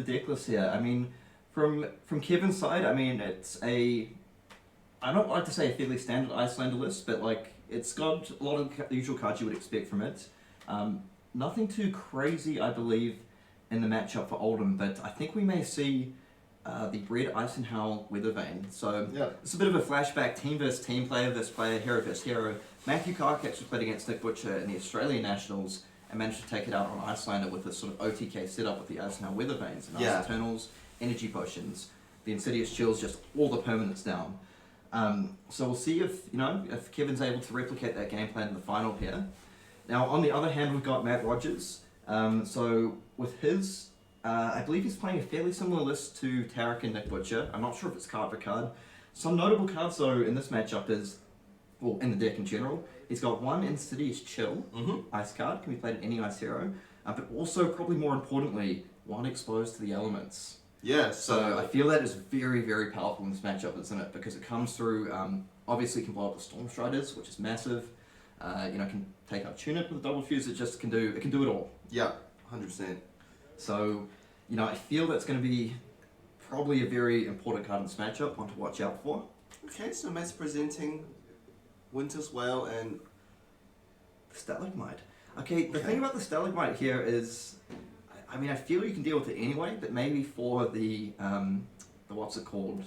deck list here. I mean, from Kevin's side, I mean, it's a... I don't like to say a fairly standard Iyslander list, but like it's got a lot of the usual cards you would expect from it. Nothing too crazy, I believe, in the matchup for Oldhim, but I think we may see the Red Eisenhower Weathervane. So it's a bit of a flashback, team versus team, player versus player, hero versus hero. Matthew Carcax was played against Nick Butcher in the Australian Nationals and managed to take it out on Iyslander with this sort of OTK setup with the Eisenhower Weathervanes and Ice Eternals, Energy Potions, the Insidious Chills, just all the permanents down. So we'll see if Kevin's able to replicate that game plan in the final here. Now, on the other hand, we've got Matt Rogers. So with his, I believe he's playing a fairly similar list to Tarek and Nick Butcher. I'm not sure if it's card for card. Some notable cards though in this matchup is, well, in the deck in general, he's got one Insidious Chill, ice card, can be played in any ice hero, but also probably more importantly, one Exposed to the Elements. Yeah, so I feel that is very, very powerful in this matchup, isn't it? Because it comes through, obviously can blow up the Storm Striders, which is massive. Can take up Tunic with a double fuse. It just can do it all. Yeah, 100%. So, I feel that's going to be probably a very important card in this matchup, one to watch out for. Okay, so Matt's presenting Winter's Whale and Stalagmite. Okay, the thing about the Stalagmite here is, I feel you can deal with it anyway, but maybe for the what's it called?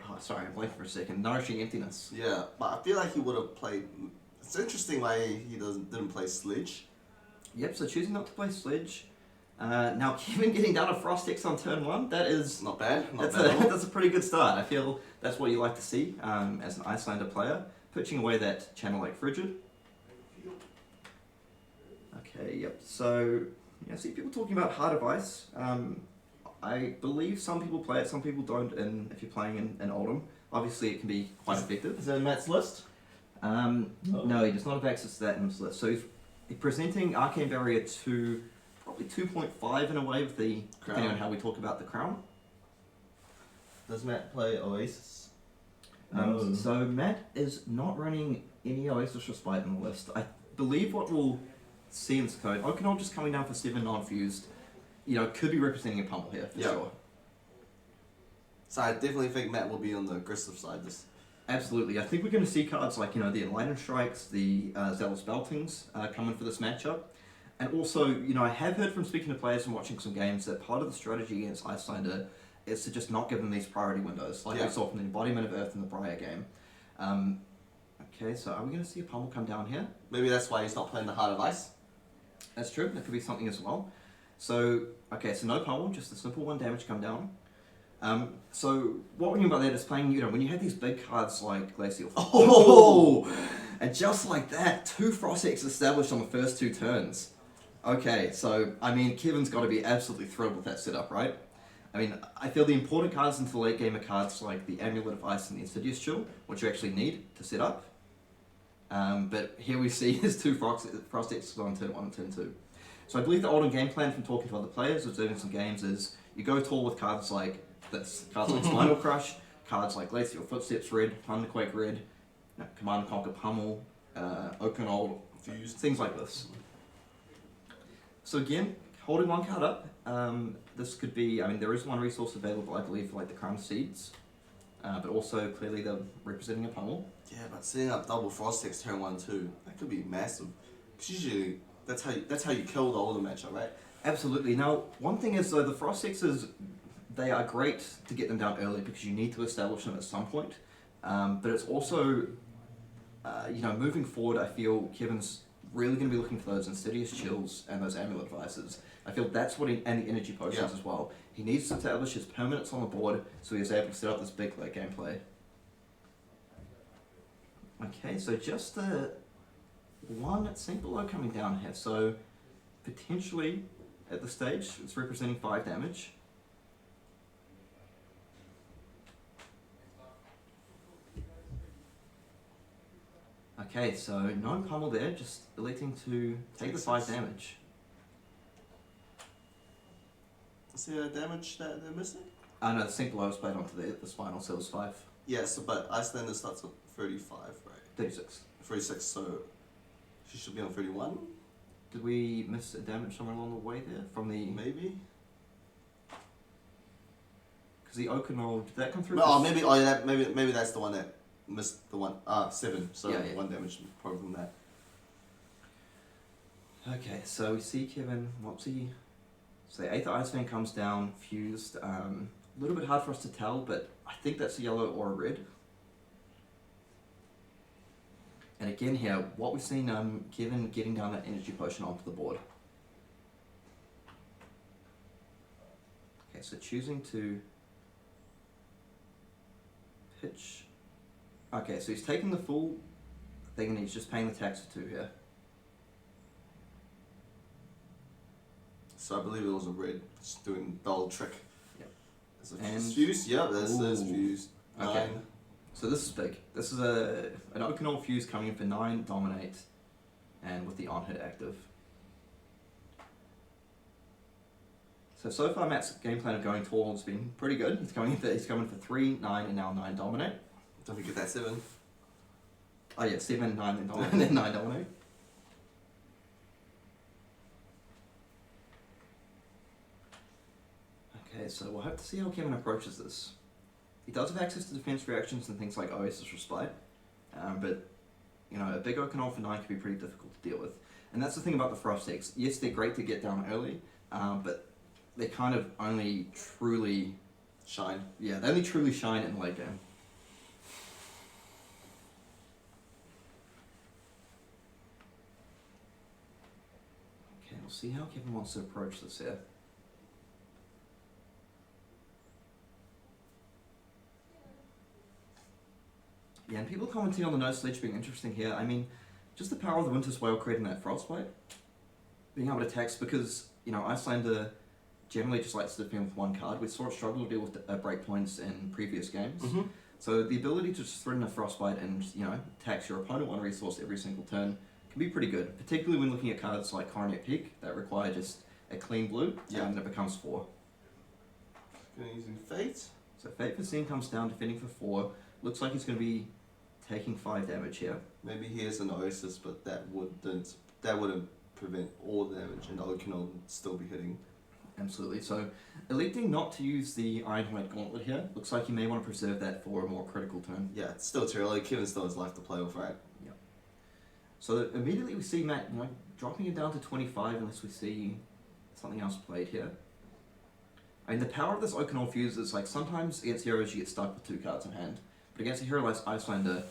Oh, sorry, I'm blanking for a second. Nourishing Emptiness. Yeah, but I feel like he would have played... It's interesting why he didn't play Sledge. Yep, so choosing not to play Sledge. Now, Kevin getting down a Frost X on turn 1, that is... Not bad, that's a pretty good start. I feel that's what you like to see as an Iyslander player. Pitching away that Channel Lake Frigid. Okay, yep, so... I see people talking about Heart of Ice. I believe some people play it, some people don't, if you're playing in Oldhim. Obviously, it can be quite effective. Is that in Matt's list? No, he does not have access to that in his list. So he's presenting Arcane Barrier to probably 2.5 in a way, with the depending on how we talk about the Crown. Does Matt play Oasis? So Matt is not running any Oasis Respite in the list. I believe what we'll see in this code, Oakenol just coming down for 7 non-fused, could be representing a pummel here, for sure. So I definitely think Matt will be on the aggressive side this. Absolutely. I think we're going to see cards like, the Enlightened Strikes, the Zealous Beltings coming for this matchup. And also, I have heard from speaking to players and watching some games that part of the strategy against Iyslander is to just not give them these priority windows, like we saw from the Embodiment of Earth in the Briar game. Okay, so are we going to see a pummel come down here? Maybe that's why he's not playing the Heart of Ice. That's true, that could be something as well. So, okay, so no pummel, just a simple 1 damage come down. So, what we mean by that is playing, when you have these big cards like Glacial... And just like that, 2 Frost X established on the first 2 turns. Okay, so, Kevin's got to be absolutely thrilled with that setup, right? I feel the important cards into the late game are cards like the Amulet of Ice and the Insidious Chill, which you actually need to set up. But here we see his 2 Frost X's on turn 1 and turn 2. So I believe the Oldhim game plan from talking to other players, observing some games, is you go tall with cards like this. Cards like Spinal Crush, cards like Glacial Footsteps Red, Thunderquake Red, Command and Conquer Pummel, Oakenol, Fuse, things like this. So again, holding 1 card up, this could be, there is 1 resource available, I believe, for like the Crown Seeds, but also clearly they're representing a pummel. Yeah, but setting up double Frost X turn 1 too, that could be massive. Because usually, that's how you kill the Oldhim matchup, right? Absolutely. Now, one thing is though, the Frost X's, they are great to get them down early because you need to establish them at some point. But it's also, moving forward, I feel Kevin's really going to be looking for those Insidious Chills and those Amulet Devices. I feel that's what and the Energy Potions as well. He needs to establish his permanents on the board so he is able to set up this big late game play. Okay, so just one sink below coming down here. So potentially at the stage it's representing 5 damage. Okay, so no pummel there, just electing to take the 5 damage. See the damage that they're missing? No, the sink below was played onto the spinal, so it was 5. Yes, but Iyslander starts at 35, right? 36. 36, so she should be on 31? Did we miss a damage somewhere along the way there? From the... Maybe? Because the Okanold, did that come through? Oh, maybe that's the one that missed the one. 7. So Yeah, yeah. 1 damage probably from that. Okay, so we see Kevin, what's he? So the 8th Ice Fan comes down, fused. A little bit hard for us to tell, but I think that's a yellow or a red. And again here, what we've seen Kevin getting down that energy potion onto the board. Okay, so choosing to pitch. Okay, so he's taking the full thing and he's just paying the tax for 2 here. So I believe it was a red. Just doing the old trick. Yep. Is it fused? Yeah, that's Ooh. fused. Okay. 9. So this is big. This is an Okanold fuse coming in for 9, dominate, and with the on-hit active. So far Matt's game plan of going tall has been pretty good. He's coming for 3, 9, and now 9 dominate. Don't forget that 7. Oh yeah, 7, 9, and dominate, and then 9 dominate. Okay, so we'll have to see how Kevin approaches this. He does have access to defense reactions and things like Oasis Respite, but you know, a big Okanold for 9 can be pretty difficult to deal with. And that's the thing about the Frost Eggs. Yes, they're great to get down early, but they kind of only truly shine. Yeah, they only truly shine in the late game. Okay, we'll see how Kevin wants to approach this here. Yeah, and people commenting on the no sledge being interesting here. I mean, just the power of the Winter's Whale creating that frostbite, being able to text, because you know Iyslander generally just likes to defend with 1 card. We saw it struggle to deal with breakpoints in previous games. Mm-hmm. So the ability to just threaten a frostbite and you know tax your opponent 1 resource every single turn can be pretty good, particularly when looking at cards like Coronet Peak that require just a clean blue, and it becomes 4. Gonna using Fate. So Fate for Scene comes down, defending for 4. Looks like he's going to be taking 5 damage here. Maybe he has an Oasis, but that wouldn't prevent all the damage, and Okanold would still be hitting. Absolutely. So electing not to use the Ironhide Gauntlet here. Looks like you may want to preserve that for a more critical turn. Yeah, it's still too early. Kevin still has life to play with, right? Yep. So immediately we see Matt, you know, dropping it down to 25 unless we see something else played here. I mean, the power of this Okanold Fuse is like sometimes against heroes you get stuck with 2 cards in hand, but against a hero like Iyslander,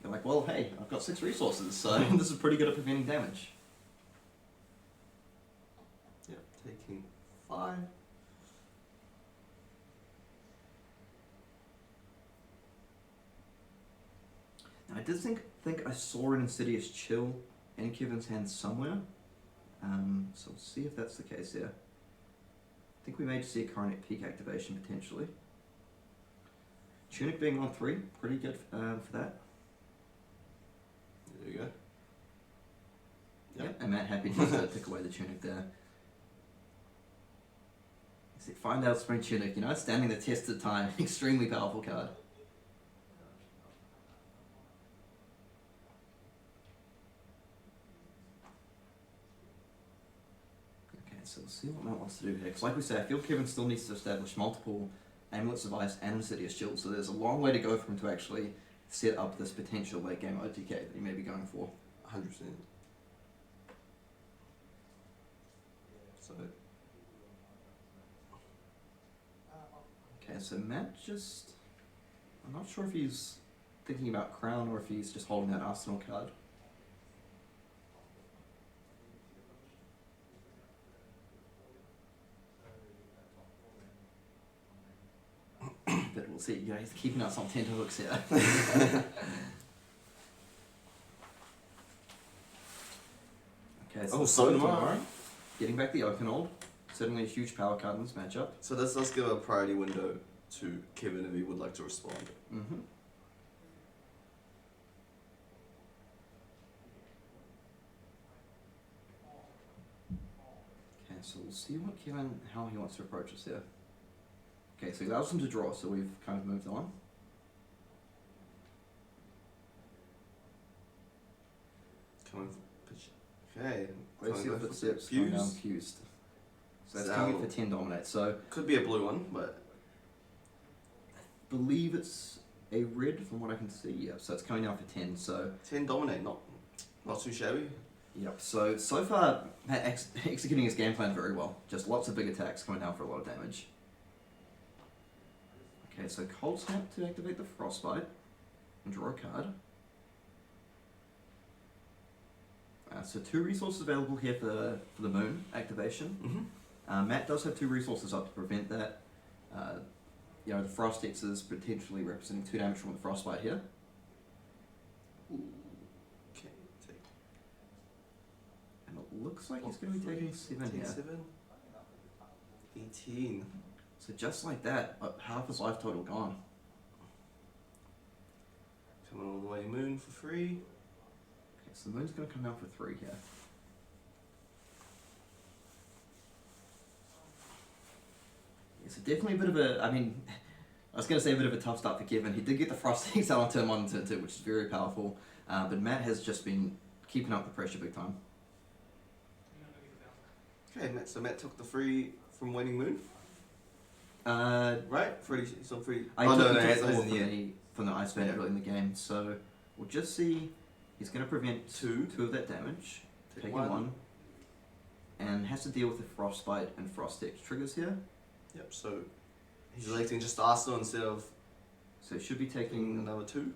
you're like, well, hey, I've got 6 resources, so this is pretty good at preventing damage. Yep, taking 5. Now, I did think I saw an Insidious Chill in Kevin's hand somewhere, so we'll see if that's the case here. I think we may just see a Coronet Peak activation potentially. Tunic being on 3, pretty good for that. There you go. Yep. And Matt happy just to pick away the Tunic there. Find out Spring Tunic, you know, standing the test of time. Extremely powerful card. Okay, so we'll see what Matt wants to do here. Because like we said, I feel Kevin still needs to establish multiple Amulets of Ice and Insidious Shield, so there's a long way to go for him to actually set up this potential late game OTK that he may be going for. 100%. So. Okay, so Matt just... I'm not sure if he's thinking about Crown or if he's just holding that Arsenal card. But we'll see, you know, he's keeping us on tenterhooks here. Okay, so Sonomar. Getting back the Okanold. Certainly a huge power card in this matchup. So this does give a priority window to Kevin if he would like to respond. Mm-hmm. Okay, so we'll see what Kevin, how he wants to approach us here. Okay, so he allows him to draw, so we've kind of moved on. Coming for pitch. Okay. Let's see if it steps going down fused. So that's coming for 10 dominate. So could be a blue one, but believe it's a red from what I can see. Yeah, so it's coming down for 10. So 10 dominate, not too shabby. yep. So far, Matt executing his game plan very well. Just lots of big attacks coming down for a lot of damage. Okay, so Cold Snap to activate the Frostbite and draw a card. So 2 resources available here for the Moon activation. Matt does have 2 resources up to prevent that. You know, the Frost X is potentially representing 2 damage from the Frostbite here. Okay, take And it looks like he's going to be taking 7 here. 7. 18. So just like that, half his life total gone. Coming all the way Moon for free. Okay, so the Moon's going to come down for 3 here. Yeah, so definitely a bit of a, I mean, I was going to say a bit of a tough start for Kevin. He did get the Frost X out on turn 1 and turn 2, which is very powerful. But Matt has just been keeping up the pressure big time. Okay, so Matt took the free from Waning Moon. Right? He's on free. I took from the Ice Band early in the game, so we'll just see. He's going to prevent 2 of that damage, taking 1, and has to deal with the Frostbite and Frost X triggers here. Yep, so he's electing just Arsenal instead of. So he should be taking another 2.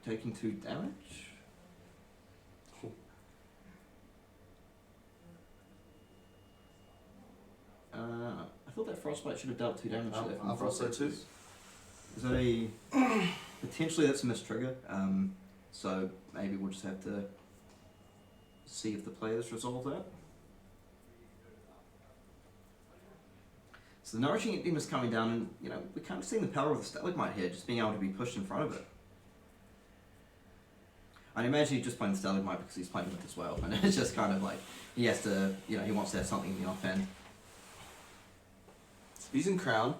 Taking 2 damage. I thought that Frostbite should have dealt 2 damage there. I thought so too. Is that a potentially that's a missed trigger? So maybe we'll just have to see if the players resolve that. So the Nourishing Emptiness coming down, and you know we can't see the power of the Stalagmite here, just being able to be pushed in front of it. I imagine he's just playing the Stalagmite because he's playing with as well, and it's just kind of like he has to, you know, he wants to have something in the offhand. Using Crown,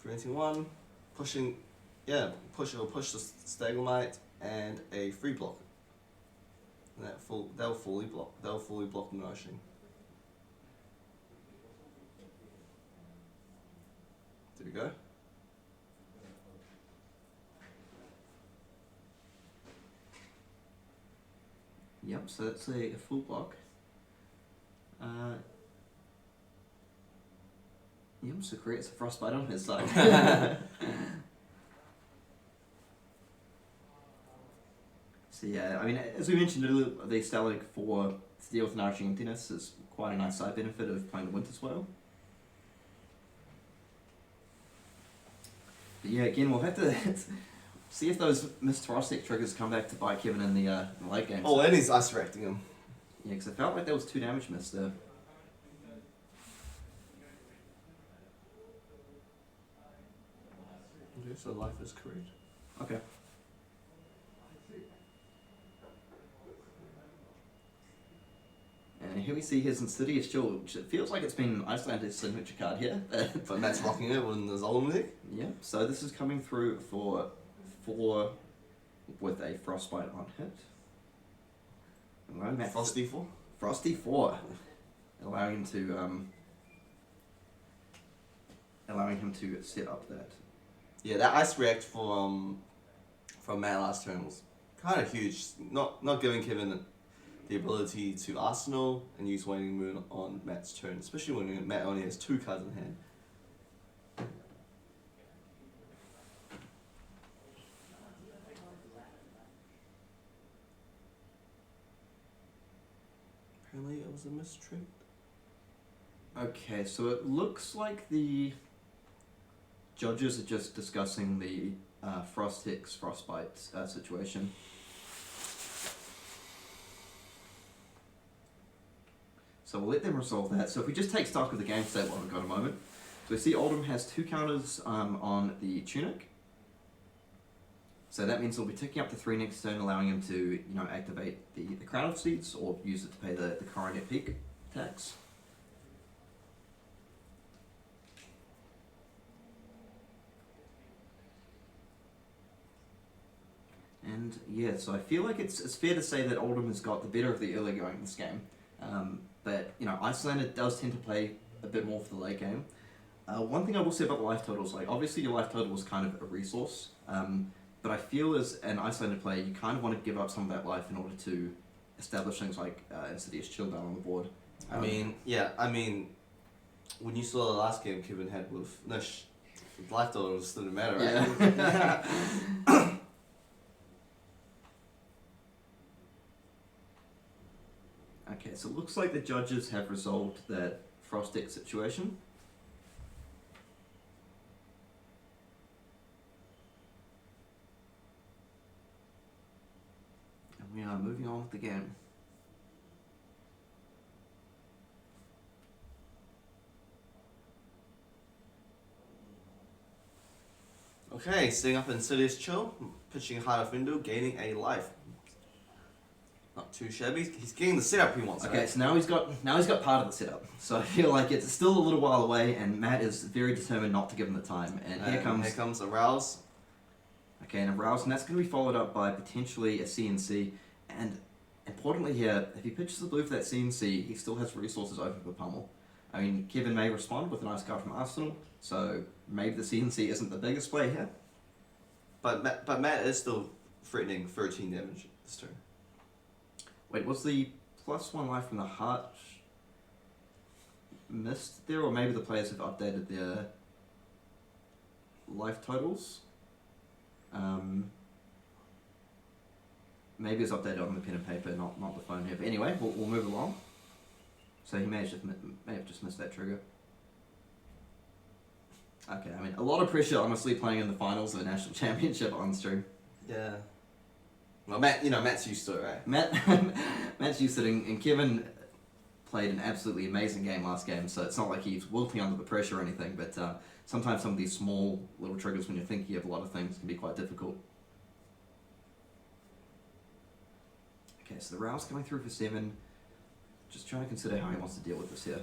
preventing 1, pushing, push the Stalagmite and a free block. And they'll fully block the Nourishing. There we go. Yep, so that's a full block. Yep, so creates a Frostbite on his side. So yeah, I mean, as we mentioned earlier, the Stellig for to deal with Nourishing Emptiness is quite a nice side benefit of playing the Winter Swale. But yeah, again, we'll have to see if those missed Frost X triggers come back to bite Kevin in the late game. Oh, and he's ice reacting him. Yeah, because it felt like there was 2 damage missed there. Okay, so life is correct. Okay. And here we see his Insidious Jewel, which it feels like it's been Icelander's signature card here. But Matt's rocking it in his Oldhim deck. Yeah, so this is coming through for 4 with a Frostbite on hit. Allowing Matt Frosty 4. Frosty 4. Allowing him to set up that. Yeah, that ice react from Matt last turn was kind of huge. Not giving Kevin the ability to Arsenal and use Waning Moon on Matt's turn, especially when Matt only has 2 cards in hand. Apparently it was a mistrick. Okay, so it looks like the judges are just discussing the Frost X Frostbite situation. So we'll let them resolve that. So if we just take stock of the game state while we've got a moment. So we see Oldhim has 2 counters on the Tunic. So that means he'll be ticking up to 3 next turn, allowing him to, activate the Crown of Seeds or use it to pay the Coronet Peak tax. And yeah, so I feel like it's fair to say that Oldhim has got the better of the early going in this game. But Iyslander does tend to play a bit more for the late game. One thing I will say about the life totals, like obviously your life total is kind of a resource, but I feel as an Iyslander player, you kind of want to give up some of that life in order to establish things like Insidious Chill down on the board. I mean, when you saw the last game Kevin had with life totals didn't matter, right? Yeah. Okay, so it looks like the judges have resolved that Frost deck situation. And we are moving on with the game. Okay, setting up Insidious Chill, pitching Heart of Window, gaining a life. Not too shabby. He's getting the setup he wants. Okay, right? so now he's got part of the setup. So I feel like it's still a little while away, and Matt is very determined not to give him the time. And here comes a Rouse. Okay, and a Rouse, and that's going to be followed up by potentially a CNC. And importantly here, if he pitches the blue for that CNC, he still has resources open for Pummel. I mean, Kevin may respond with a nice card from Arsenal, so maybe the CNC isn't the biggest play here. But Matt is still threatening 13 damage this turn. Wait, was the +1 life from the heart missed there, or maybe the players have updated their life totals? Maybe it's updated on the pen and paper, not the phone here. But anyway, we'll move along. So he may have just missed that trigger. Okay, I mean, a lot of pressure, honestly, playing in the finals of the national championship on stream. Yeah. Well, Matt's used to it, right? Matt's used to it, and Kevin played an absolutely amazing game last game, so it's not like he's wilting under the pressure or anything, but sometimes some of these small little triggers when you're thinking of a lot of things can be quite difficult. Okay, so the Rouse coming through for 7. Just trying to consider how he wants to deal with this here.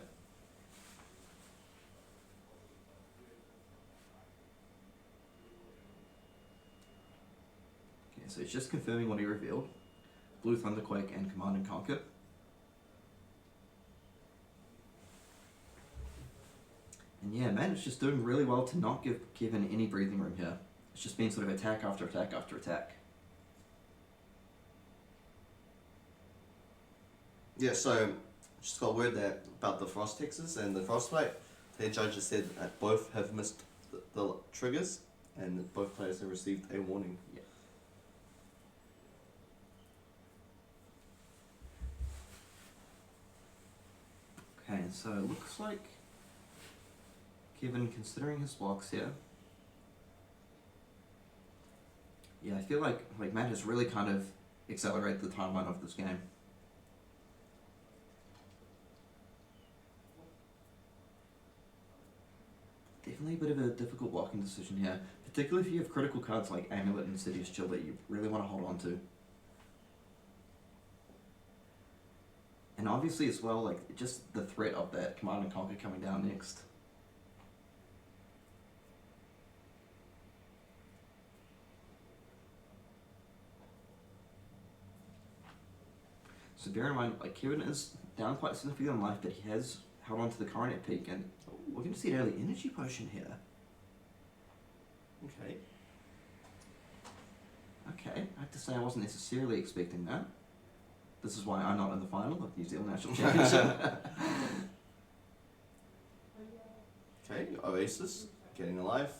Okay, so he's just confirming what he revealed. Blue Thunderquake and Command and Conquer. And yeah, man, it's just doing really well to not give Kevin any breathing room here. It's just been sort of attack after attack after attack. Yeah, so just got word that about the Frost Hexes and the Frostbite. The judges said that both have missed the triggers, and that both players have received a warning. Yeah. Okay, so it looks like Kevin, considering his blocks here. Yeah, I feel like Matt has really kind of accelerated the timeline of this game. Definitely a bit of a difficult blocking decision here, particularly if you have critical cards like Amulet and Insidious Chill that you really want to hold on to. And obviously as well, like, just the threat of that Command and Conquer coming down next. So bear in mind, like, Kevin is down quite significantly on life, but he has held on to the Coronet Peak, and we're going to see an early energy potion here. Okay. Okay, I have to say I wasn't necessarily expecting that. This is why I'm not in the final of the New Zealand National Championship. Okay, Oasis, getting a life.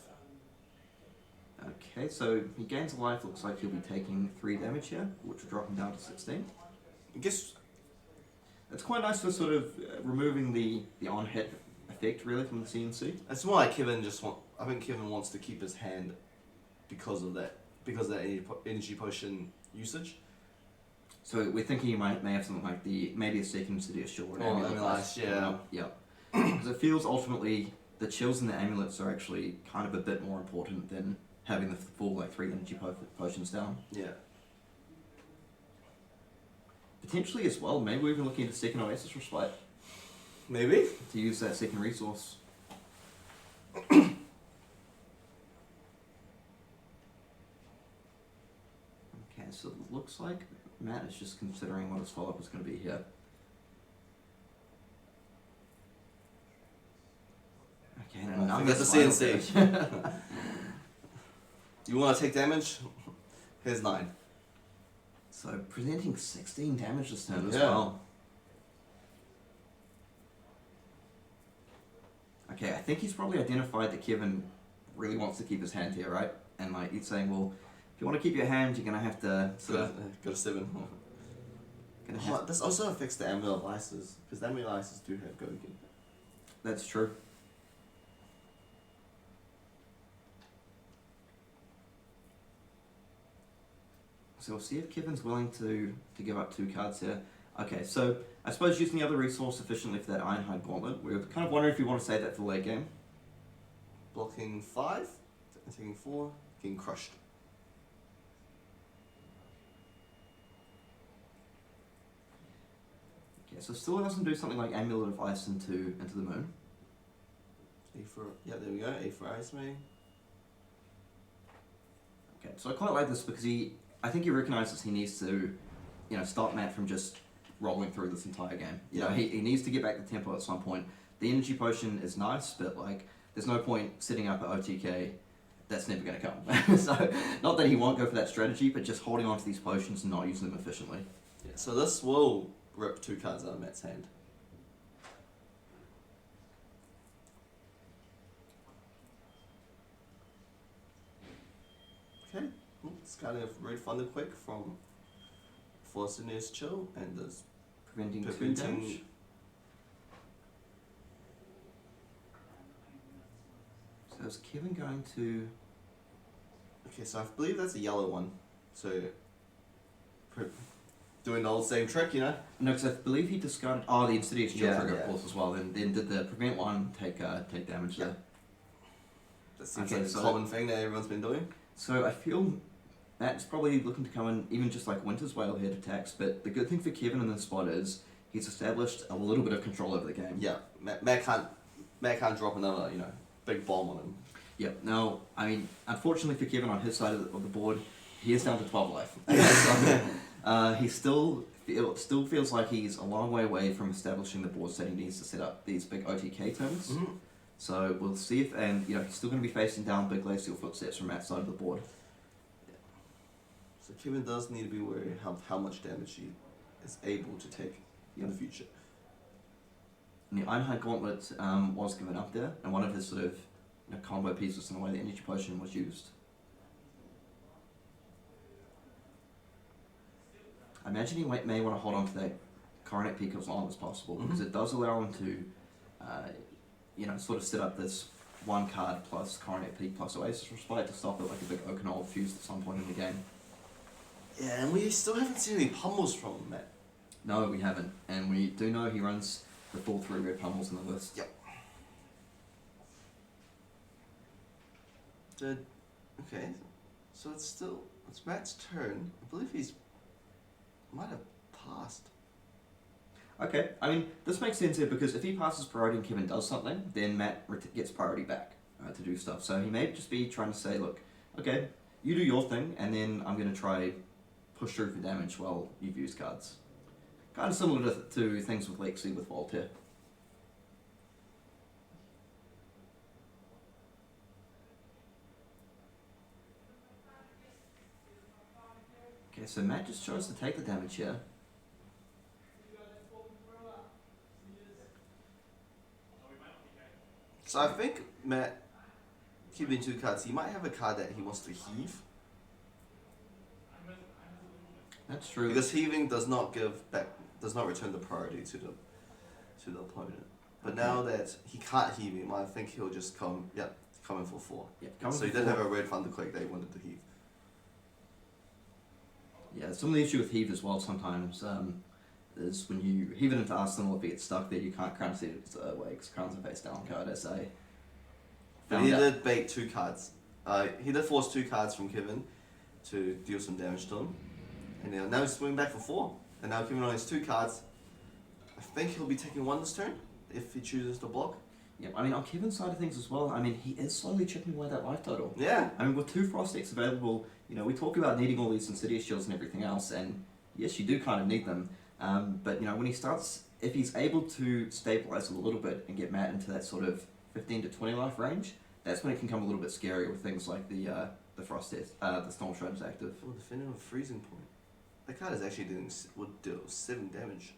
Okay, so he gains a life, looks like he'll be taking 3 damage here, which will drop him down to 16. I guess It's quite nice for sort of removing the on-hit effect, really, from the CNC. it's more like I think Kevin wants to keep his hand because of that energy potion usage. So we're thinking he may have something like maybe a second Insidious Chill or an Oh, amulet. Amulet, yeah. Yep. Because it feels ultimately the chills and the amulets are actually kind of a bit more important than having the full 3 energy potions down. Yeah. Potentially as well, maybe we're even looking at a second Oasis Respite Maybe. to use that second resource. Okay, so it looks like Matt is just considering what his follow-up is going to be here. Okay, and Now Forget the CNC. You want to take damage? Here's 9. So presenting 16 damage this turn as Yeah. well. Okay, I think he's probably identified that Kevin really wants to keep his hand here, right? And like he's saying, well, if you want to keep your hand, you're gonna have to sort of. Got a 7. Gonna have This also affects the Amulet of Ices, because the Amulet of Ices do have Gogen. That's true. So we'll see if Kevin's willing to give up 2 cards here. Okay, so I suppose using the other resource sufficiently for that Ironhide Gauntlet. We were kind of wondering if you want to save that for the late game. Blocking 5, taking 4, getting crushed. Okay, so still doesn't do something like Amulet of Ice into the moon. A for, yeah, there we go, A for Ice May. Okay, so I quite like this because I think he recognizes he needs to, stop Matt from just rolling through this entire game. He needs to get back the tempo at some point. The energy potion is nice, but like, there's no point setting up an OTK. That's never going to come. So, not that he won't go for that strategy, but just holding on to these potions and not using them efficiently. Yeah, so this will rip 2 cards out of Matt's hand. Okay, it's kind of Red Thunder Quick from Forcener's Chill, and there's Preventing 2 preventing- damage. So is Kevin going to... Okay, so I believe that's a yellow one. So, doing the old same trick, No, because I believe he discarded... Oh, the Insidious Chill Yeah, trigger, yeah. of course, as well. And then did the prevent one take damage Yeah. there? That seems Okay, like a so- common thing that everyone's been doing. So I feel Matt's probably looking to come in, even just like Winter's Whale here to tax, but the good thing for Kevin in this spot is he's established a little bit of control over the game. Yeah, Matt can't drop another, big bomb on him. Yep. Now, I mean, unfortunately for Kevin on his side of the board, he is down to 12 life. So, he still feels like he's a long way away from establishing the board set he needs to set up these big OTK turns. Mm-hmm. So we'll see if, and he's still going to be facing down big glacial footsteps from Matt's side of the board. So Kevin does need to be wary of how much damage he is able to take in the future. And the Ironhide Gauntlet was given up there, and one of his sort of combo pieces in the way the energy potion was used. I imagine he may want to hold on to that Coronet Peak as long as possible, because it does allow him to, sort of set up this 1 card plus Coronet Peak plus Oasis Respite to stop it like a big Oakenol fused at some point in the game. Yeah, and we still haven't seen any pummels from him, Matt. No, we haven't, and we do know he runs the full 3 red pummels in the list. Yep. Okay, so it's Matt's turn. I believe might have passed. Okay, I mean, this makes sense here because if he passes priority and Kevin does something, then Matt gets priority back to do stuff. So he may just be trying to say, look, okay, you do your thing, and then I'm going to try push through for damage while you've used cards. Kind of similar to things with Lexi with Voltaire. Okay, so Matt just chose to take the damage here. So I think Matt, keeping 2 cards, he might have a card that he wants to heave. That's true. Because heaving does not return the priority to the opponent. But now that he can't heave him, I think he'll just come in for 4. Yeah, So he did have a red Thunderquake that he wanted to heave. Yeah, some of the issue with heave as well sometimes is when you heave it into Arsenal, if it gets stuck there, you can't crown set it away because crown's a face down card, as I But found he out. did bait 2 cards. He did force 2 cards from Kevin to deal some damage to him. And now he's swinging back for 4. And now Kevin only has 2 cards. I think he'll be taking 1 this turn if he chooses to block. Yeah, I mean, on Kevin's side of things as well, I mean, he is slowly chipping away that life total. Yeah. I mean, with 2 Frost decks available, we talk about needing all these Insidious Shields and everything else, and yes, you do kind of need them. But, when he starts, if he's able to stabilize it a little bit and get Matt into that sort of 15 to 20 life range, that's when it can come a little bit scary with things like the Frost Test, the Storm Shroud is active. Oh, defending with freezing point. That card is actually would deal 7 damage.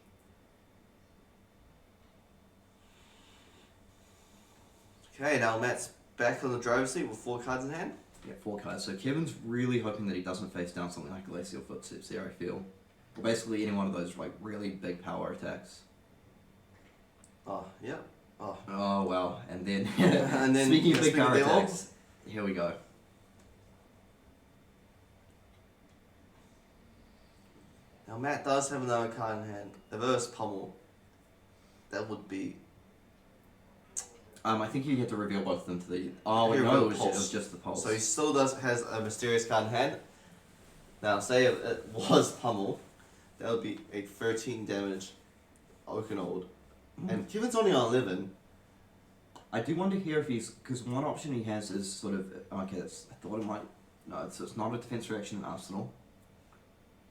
Okay, now Matt's back on the driver's seat with 4 cards in hand. Yeah, 4 cards. So Kevin's really hoping that he doesn't face down something like Glacial Footsteps here, I feel. Or basically any one of those like really big power attacks. Oh, yeah. Oh. Oh, wow. And then, And then speaking of big speaking of power devil, attacks, here we go. now Matt does have another card in hand. Averse Pummel. That would be... I think you get to reveal both of them to the... Oh, wait, Here no, we it go, was just the pulse. So he still has a mysterious card in hand. Now, say if it was Pummel, that would be a 13 damage Oakenold. And Kevin's only on 11. I do wonder here if he's... Because one option he has is sort of... Okay, that's, I thought it might... No, it's not a defense reaction in Arsenal.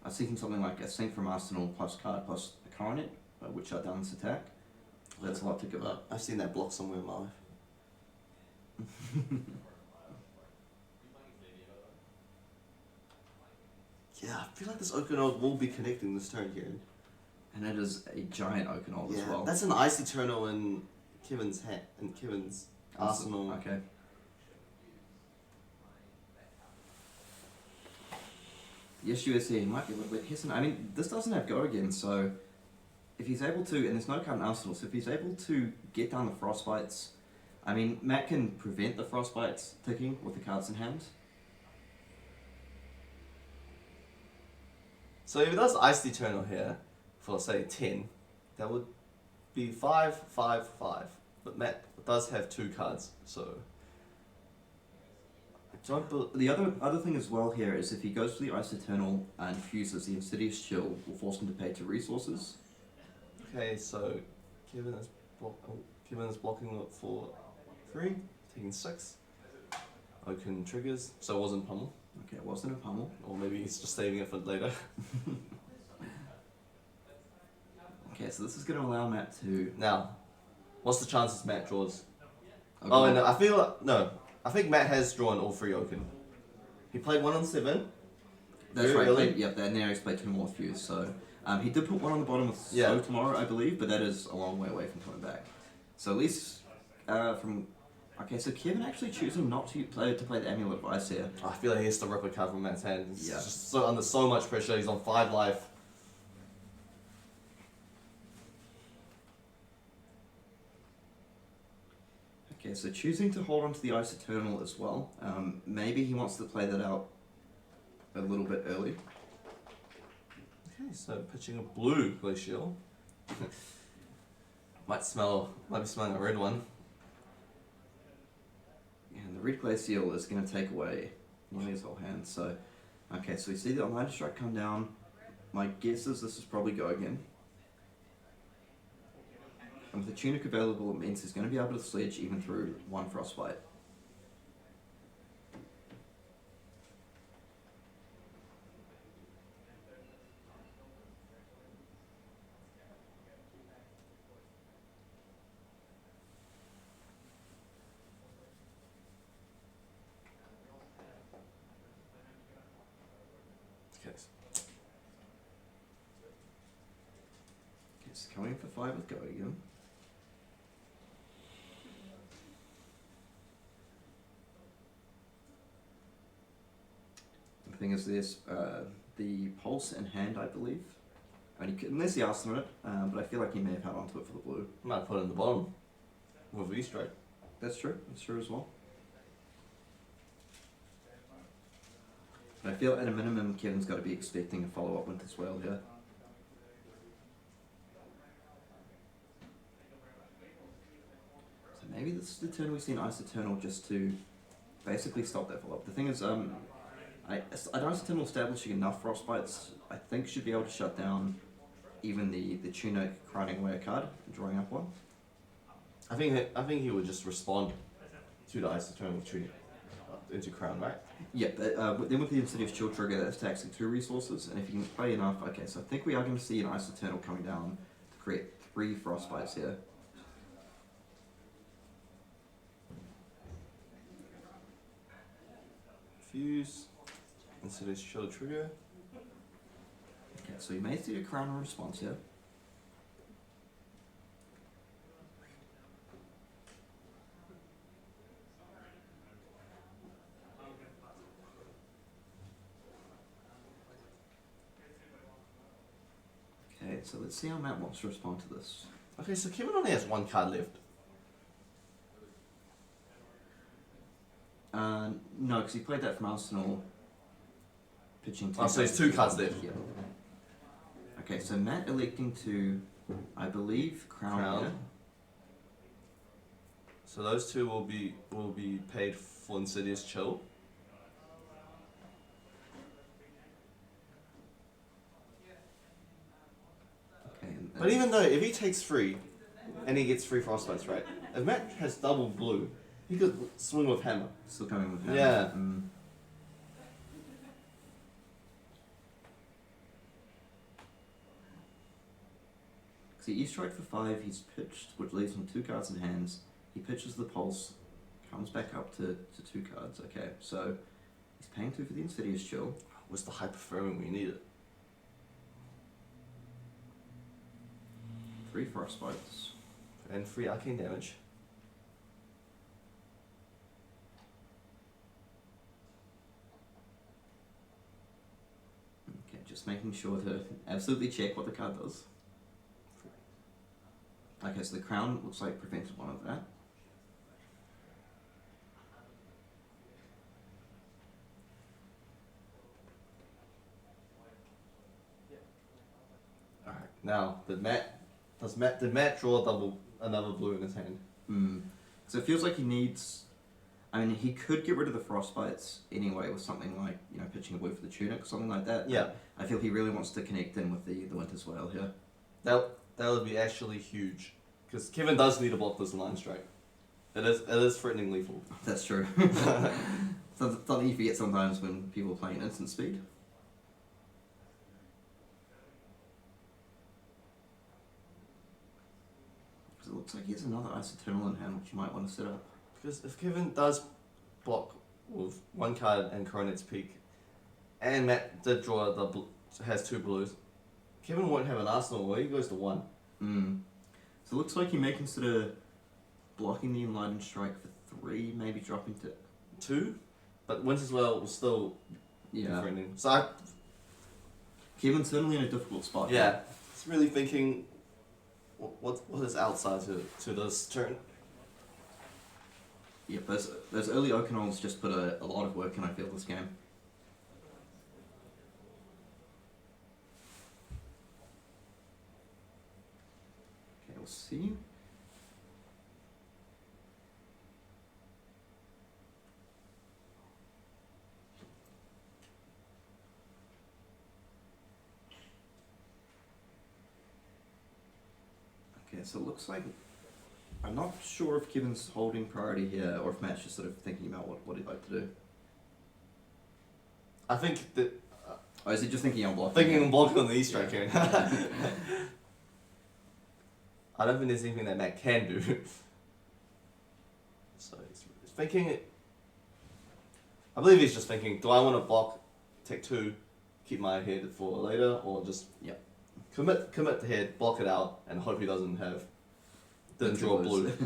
I was thinking something like a Sync from Arsenal plus card plus a Coronet, which shut down this attack. That's a lot to give up. I've seen that block somewhere in my life. Yeah, I feel like this Oakenold will be connecting this turn here. And it is a giant Oakenold as well. That's an Ice Eternal in Kevin's hand, in Kevin's Arsenal. Okay. The issue is here, he might be a little bit hesitant. I mean, this doesn't have Go again, so if he's able to, and there's no card in Arsenal, so if he's able to get down the Frostbites, I mean, Matt can prevent the Frostbites ticking with the cards in hand. So if it does Ice Eternal here, for say 10, that would be 5, 5, 5. But Matt does have 2 cards, so... The other thing as well here is if he goes for the Ice Eternal and fuses, the Insidious Chill will force him to pay 2 resources. Okay, so Kevin is blocking it for 3, taking 6. Oaken triggers, so it wasn't Pummel. Okay, it wasn't a Pummel. Or maybe he's just saving it for later. Okay, so this is going to allow Matt to... Now, what's the chances Matt draws? Okay. Oh, no, I think Matt has drawn all 3 Oaken. He played 1 on 7. That's very right, early. yep, and now he's played 2 more fuse, so... he did put 1 on the bottom with Yeah. Slow tomorrow, I believe, but that is a long way away from coming back. So at least from... Okay, so Kevin actually choosing not to play the Amulet of Ice here. I feel like he has to rip a card from Matt's hand. He's Yeah. just so under so much pressure. He's on 5 life. Okay, so choosing to hold on to the Ice Eternal as well. Maybe he wants to play that out a little bit early. Okay, so pitching a blue Glacial. Might be smelling a red one. And the Red Glacial is going to take away nearly his whole hand. So, okay, so we see the Online Strike come down. My guess is this is probably Go again. And with the Tunic available, it means he's going to be able to sledge even through 1 Frostbite. Okay. It's coming for 5 with Go again. The thing is, there's the Pulse in hand, I believe. I mean, unless he asked for it, but I feel like he may have held onto it for the blue. Might put it in the bottom with V-Strike. That's true as well. But I feel at a minimum, Kevin's got to be expecting a follow-up with as well here. So maybe this is the turn we see an Ice Eternal just to basically stop that follow-up. The thing is, an Ice Eternal establishing enough Frostbites, I think should be able to shut down even the Tunic Crowning Away a card and drawing up one. I think he would just respond to the Ice Eternal Tunic into Crown, right? Yeah, but then with the Insidious Chill trigger, that's taxing 2 resources, and if you can play enough, okay, so I think we are going to see an Ice Eternal coming down to create 3 Frostbites here. Fuse. Insidious Chill trigger. Okay, so you may see a Crown in response here. Okay, so let's see how Matt wants to respond to this. Okay, so Kevin only has one card left. No, because he played that from Arsenal. Pitching two. Oh, so he's 2 cards left. Yeah. Okay, so Matt electing to, I believe, Crown. Here. So those 2 will be paid for Insidious Chill. Okay, But even though if he takes 3, and he gets 3 Frostbites, right? If Matt has double blue, he could swing with Hammer. Still coming with Hammer. Yeah. So he strike for 5, he's pitched, which leaves him 2 cards in hands. He pitches the Pulse, comes back up to 2 cards. Okay, so he's paying 2 for the Insidious Chill. Was the Hyperferment we needed? 3 Frostbites. And 3 Arcane damage. Okay, just making sure to absolutely check what the card does. Okay, so the Crown looks like prevented one of that. Alright, now did Matt draw another blue in his hand? So it feels like he needs. I mean, he could get rid of the Frostbites anyway with something like, pitching a blue for the Tunic or something like that. Yeah. I feel he really wants to connect in with the Winter's Whale here. That would be actually huge. Because Kevin does need to block this line strike. It is threatening lethal. That's true. Something you forget sometimes when people are playing instant speed. Because it looks like he has another Ice Eternal in hand, which you might want to set up. Because if Kevin does block with 1 card and Coronet's Peak, and Matt did draw has 2 blues, Kevin won't have an Arsenal where he goes to 1. So it looks like he may consider blocking the Enlightened Strike for 3, maybe dropping to 2, but Winter's Well will still be threatening. So Kevin's certainly in a difficult spot. yeah, it's really thinking what is outside to this turn. Yeah, those early Okanals just put a lot of work in, I feel, this game. Okay, we'll see. Okay, so it looks like I'm not sure if Kevin's holding priority here or if Matt's just sort of thinking about what he'd like to do. I think that. Or is he just thinking on blocking? Thinking on blocking on the East strike here. I don't think there's anything that Matt can do. So he's thinking. I believe he's just thinking, do I want to block, take 2, keep my head for later, or just commit to head, block it out, and hope he doesn't draw blue. Okay,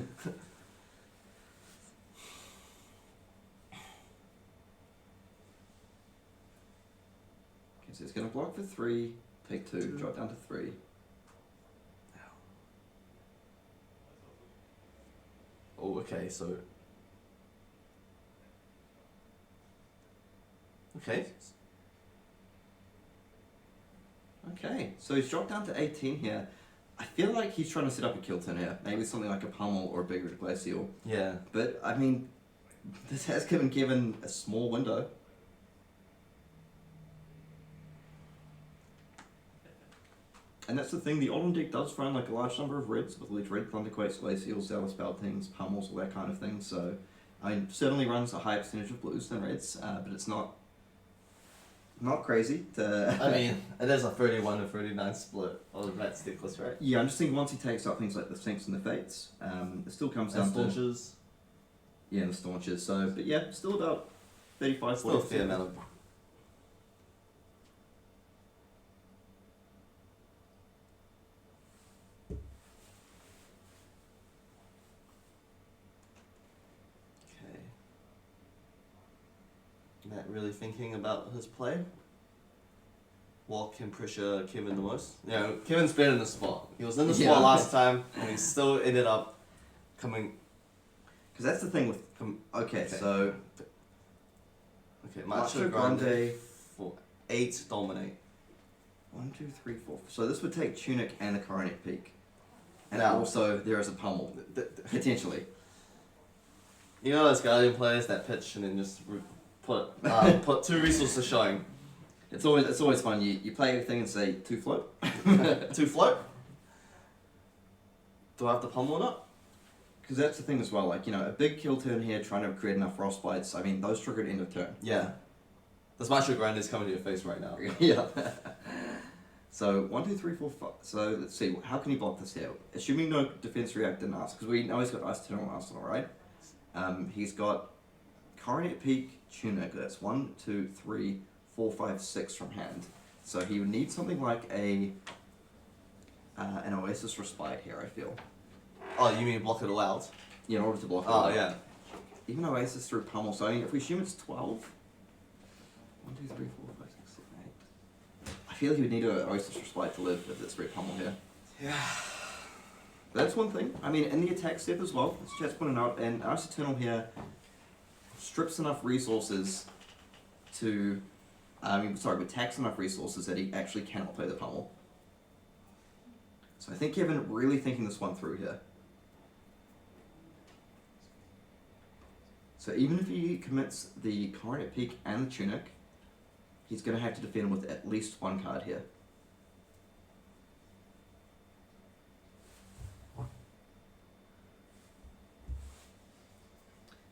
so he's going to block for 3, take 2, drop down to 3. Oh, okay, so. Okay. Okay, so he's dropped down to 18 here. I feel like he's trying to set up a kill turn here. Maybe something like a Pummel or a big red glacial. Yeah. But, I mean, this has given Kevin a small window. And that's the thing, the Oldhim deck does run like a large number of reds, with like red Thunderquakes, Glacials, Zealous Beltings, Pummels, all that kind of thing. So, I mean, certainly runs a higher percentage of blues than reds, but it's not crazy. I mean, it is a 31 to 39 split of that stickless, right? Yeah, I'm just thinking once he takes up things like the Sinks and the Fates, it still comes down Staunches. to... Yeah, and the Staunches. So, but yeah, still about 35 Still a fair amount of. Okay. Matt really thinking about his play. What can pressure Kevin the most? You know, Kevin's been in the spot. He was in the spot last time, and he still ended up coming. Because that's the thing with. Okay, so. Okay, Macho Grande for 8 dominate. 1, 2, 3, 4. So this would take Tunic and the Coronet Peak. And Now- also there is a pummel, potentially. You know those Guardian players that pitch and then just put 2 resources showing. It's always fun. You play everything and say 2 float. 2 float. Do I have to pummel or not? Because that's the thing as well. Like, you know, a big kill turn here, trying to create enough frostbites. I mean, those triggered end of turn. Yeah. This Macho Grande is coming to your face right now. Yeah. So 1, 2, 3, 4, 5. So let's see. How can he block this here? Assuming no defense react in us, because we know he's got Ice Eternal and Arsenal, right? He's got Coronet Peak, Tunic. That's 1, 2, 3, 4, 5, 6 from hand. So he would need something like an Oasis Respite here, I feel. Oh, you mean block it all out? In order to block it. Oh, yeah. Even Oasis through pummel. So I mean, if we assume it's 12. 1, 2, 3, 4, 5, 6, 7, 8. I feel he would need an Oasis Respite to live with this red pummel here. Yeah. But that's one thing. I mean, in the attack step as well, as Chat's pointing out, and Ice Eternal here strips enough resources to, tax enough resources that he actually cannot play the pummel. So I think Kevin really thinking this one through here. So even if he commits the Coronet Peak and the Tunic, he's going to have to defend with at least 1 card here.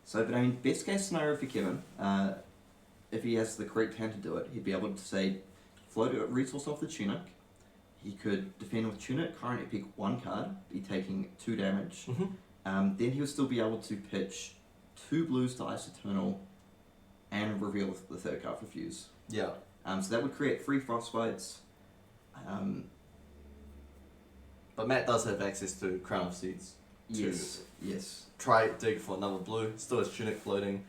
So, but I mean, best case scenario for Kevin, if he has the correct hand to do it, he'd be able to say, float a resource off the Tunic. He could defend with Tunic, Coronet Peak 1 card, be taking 2 damage. Mm-hmm. Then he would still be able to pitch 2 blues to Ice Eternal and reveal the 3rd card for Fuse. Yeah. So that would create 3 frostbites. But Matt does have access to Crown of Seeds. Yes. Try dig for another blue. Still has Tunic floating.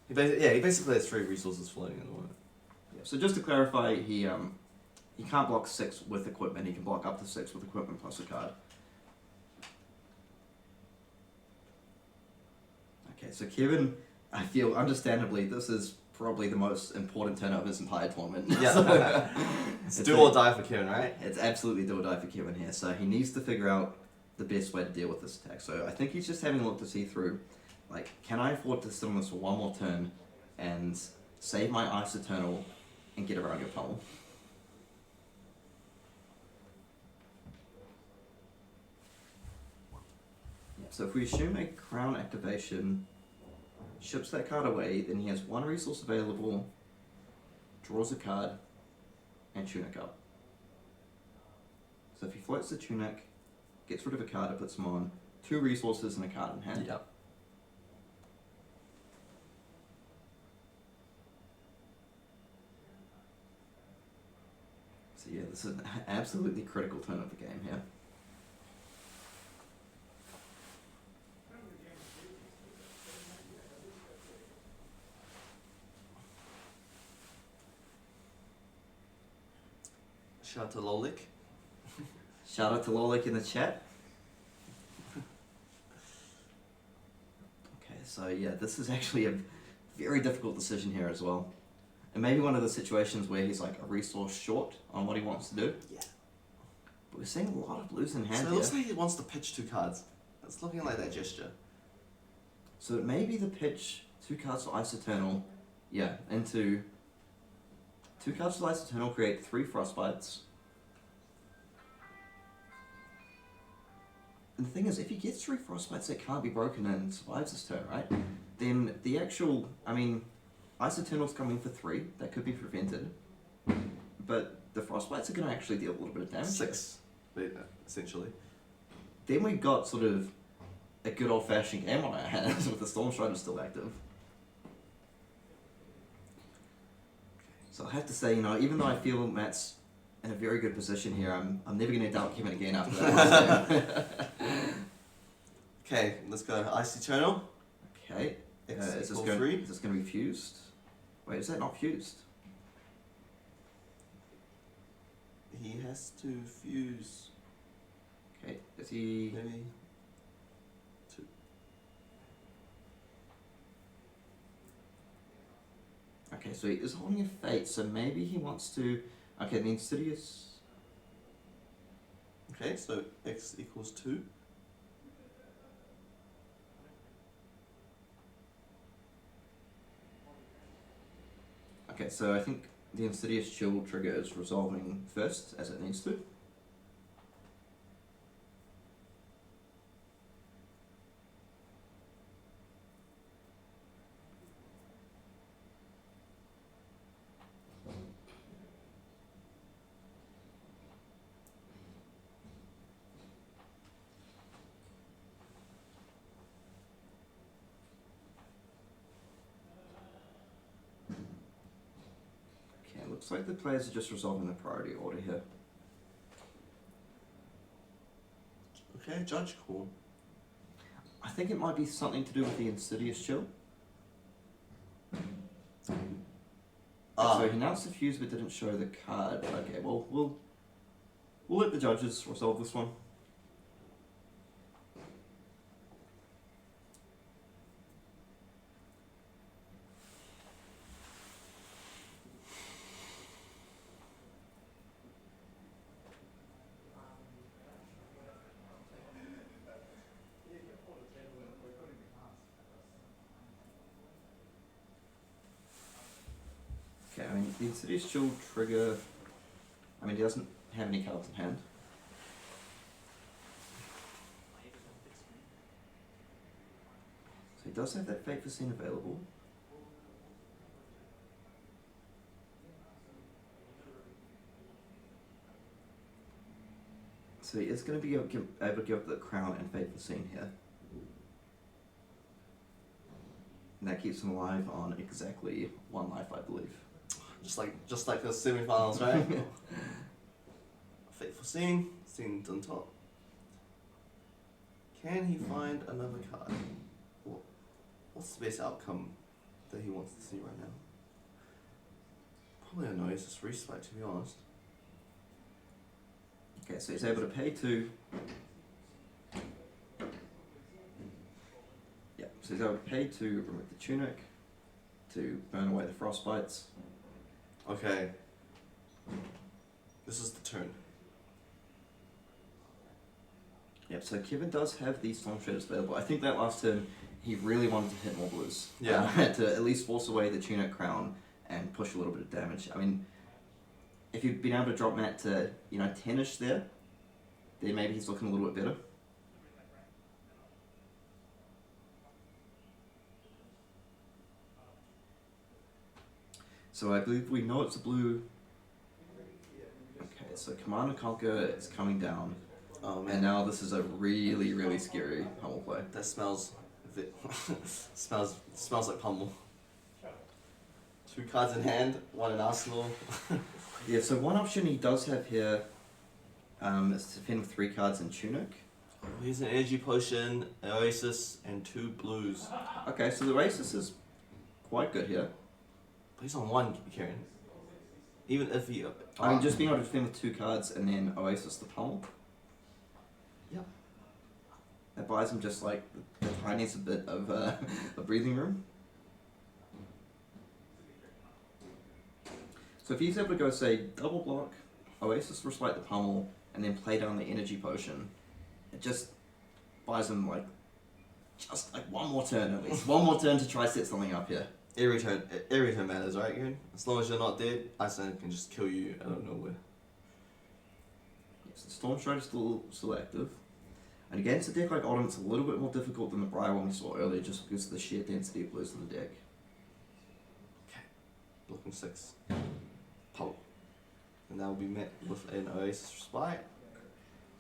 He basically has 3 resources floating at the moment. Yeah. So just to clarify, he can't block 6 with equipment. He can block up to 6 with equipment plus a card. Okay, so Kevin, I feel understandably this is probably the most important turn of his entire tournament. Yeah. It's do or die for Kevin, right? It's absolutely do or die for Kevin here. So he needs to figure out the best way to deal with this attack. So I think he's just having a look to see through, like, can I afford to sit on this for 1 more turn and save my Ice Eternal and get around your pummel? Yeah, so if we assume a Crown activation ships that card away, then he has 1 resource available, draws a card, and Tunic up. So if he floats the Tunic, gets rid of a card, it puts him on 2 resources and a card in hand. Yep. So yeah, this is an absolutely critical turn of the game here. Shout out to Lolik. Shout out to Lolik in the chat. Okay, so yeah, this is actually a very difficult decision here as well. And maybe one of the situations where he's like a resource short on what he wants to do. Yeah. But we're seeing a lot of blues in hand So it here. looks like he wants to pitch 2 cards. It's looking like that gesture. So maybe the pitch 2 cards to Ice Eternal, yeah, into 2 cards to Ice Eternal create 3 frostbites. And the thing is, if he gets 3 frostbites that can't be broken and survives this turn, right? Then the actual, I mean, Ice Eternal's coming for 3, that could be prevented. But the frostbites are going to actually deal a little bit of damage. 6, essentially. Then we've got sort of a good old-fashioned game on our hands with the Storm Strider still active. So I have to say, even though I feel Matt's in a very good position here, I'm never going to doubt Kevin again after that. Okay, let's go. Ice Eternal. Okay. X Is equals this 3. going to be fused? Wait, is that not fused? He has to fuse. Okay, is he... Maybe 2. Okay, so he is holding a fate, so maybe he wants to... Okay, the Insidious... Okay, so X equals 2. Okay, so I think the Insidious Chill trigger is resolving first, as it needs to. Okay, looks like the players are just resolving the priority order here. Okay, Judge Call. I think it might be something to do with the Insidious Chill. So he announced the fuse but didn't show the card. Okay, well, we'll let the judges resolve this one. Okay, I mean, the Insidious Chill trigger... I mean, he doesn't have any cards in hand. So he does have that Fate for Scene available. So he is going to be able to give up the Crown and Fate for Scene here. And that keeps him alive on exactly 1 life, I believe. Just like the semi-finals, right? Fateful Scene, Scene's on top. Can he find another card? What's the best outcome that he wants to see right now? Probably a Oasis Respite, to be honest. Okay, so he's able to pay 2. Yeah, so he's able to pay 2, remove the Tunic, to burn away the Frostbites. Okay. This is the turn. Yep, so Kevin does have these Storm Shadows available. I think that last turn, he really wanted to hit more blues. Yeah. To at least force away the Tunic Crown and push a little bit of damage. I mean, if you'd been able to drop Matt to, 10-ish there, then maybe he's looking a little bit better. So I believe we know it's a blue. Okay, so Command and Conquer is coming down. Oh man. And now this is a really, really scary pummel play. That smells smells like pummel. 2 cards in hand, 1 in arsenal. Yeah, so one option he does have here is to defend with 3 cards in Tunic. Here's an energy potion, an Oasis, and 2 blues. Okay, so the Oasis is quite good here. But he's on 1, Kieran. Even if he... I mean, just being able to defend with 2 cards and then Oasis the pummel. Yep. That buys him just like the tiniest bit of a breathing room. So if he's able to go, say, double block, Oasis Respite the pummel, and then play down the energy potion, it just buys him just like 1 more turn at least. 1 more turn to try set something up here. Every turn matters, right, Kieran? As long as you're not dead, Iyslander can just kill you out of nowhere. Yes, the Storm Strider is still active. And against a deck like Oldhim, it's a little bit more difficult than the Briar one we saw earlier, just because of the sheer density of blues in the deck. Okay. Blocking 6. Pummel. And that will be met with an Oasis Respite.